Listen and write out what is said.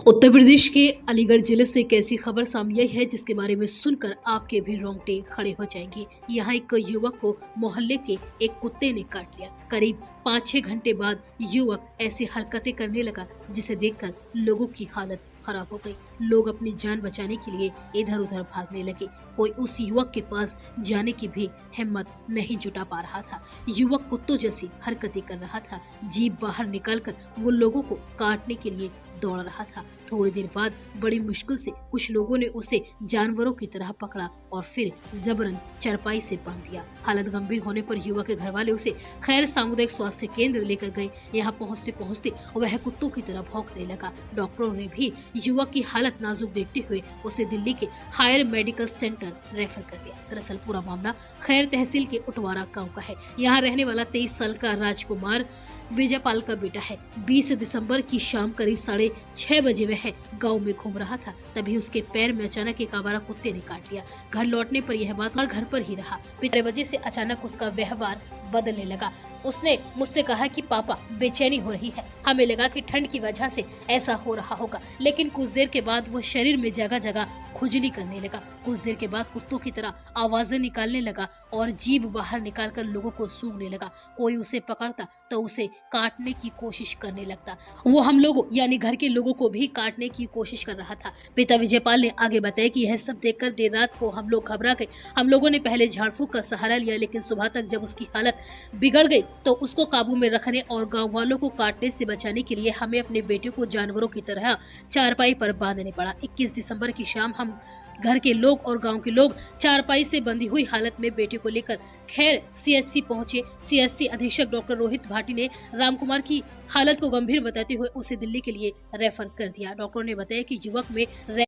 उत्तर प्रदेश के अलीगढ़ जिले से एक ऐसी खबर सामने आई है जिसके बारे में सुनकर आपके भी रोंगटे खड़े हो जाएंगे। यहाँ एक युवक को मोहल्ले के एक कुत्ते ने काट लिया। करीब 5-6 घंटे बाद युवक ऐसी हरकतें करने लगा जिसे देखकर लोगों की हालत खराब हो गई। लोग अपनी जान बचाने के लिए इधर उधर भागने लगे। कोई उस युवक के पास जाने की भी हिम्मत नहीं जुटा पा रहा था। युवक कुत्तों जैसी हरकतें कर रहा था। जीभ बाहर निकालकर वो लोगों को काटने के लिए दौड़ रहा था। थोड़ी देर बाद बड़ी मुश्किल से कुछ लोगों ने उसे जानवरों की तरह पकड़ा और फिर जबरन चारपाई से बांध दिया। हालत गंभीर होने पर युवक के घर वाले उसे खैर सामुदायिक स्वास्थ्य केंद्र लेकर गए। यहाँ पहुँचते पहुँचते वह कुत्तों की तरह भौंकने लगा। डॉक्टरों ने भी युवक की हालत नाजुक देखते हुए उसे दिल्ली के हायर मेडिकल सेंटर रेफर कर दिया। दरअसल पूरा मामला खैर तहसील के उटवारा गाँव का है। यहाँ रहने वाला 23 साल का राजकुमार विजयपाल का बेटा है। 20 दिसंबर की शाम करीब 6:30 बजे वह गांव में घूम रहा था, तभी उसके पैर में अचानक एक आवारा कुत्ते ने काट लिया। घर लौटने पर यह बात और घर पर ही रहा। पिछले वजह से अचानक उसका व्यवहार बदलने लगा। उसने मुझसे कहा कि पापा बेचैनी हो रही है। हमें लगा कि ठंड की वजह से ऐसा हो रहा होगा, लेकिन कुछ देर के बाद वो शरीर में जगह जगह खुजली करने लगा। कुछ देर के बाद कुत्तों की तरह आवाजें निकालने लगा और जीभ बाहर निकालकर लोगों को सूंघने लगा। कोई उसे पकड़ता तो उसे काटने की कोशिश करने लगता। वो हम लोगों यानी घर के लोगों को भी काटने की कोशिश कर रहा था। पिता विजयपाल ने आगे बताया कि यह सब देखकर देर रात को हम लोग घबरा गए। हम लोगों ने पहले झाड़ फूंक का सहारा लिया, लेकिन सुबह तक जब उसकी हालत बिगड़ गई तो उसको काबू में रखने और गांव वालों को काटने से बचाने के लिए हमें अपने बेटे को जानवरों की तरह चारपाई पर बांधने पड़ा। 21 दिसंबर की शाम हम घर के लोग और गांव के लोग चारपाई से बंधी हुई हालत में बेटे को लेकर खैर सीएचसी पहुंचे। सीएचसी अधीक्षक डॉक्टर रोहित भाटी ने रामकुमार की हालत को गंभीर बताते हुए उसे दिल्ली के लिए रेफर कर दिया। डॉक्टर ने बताया कि युवक में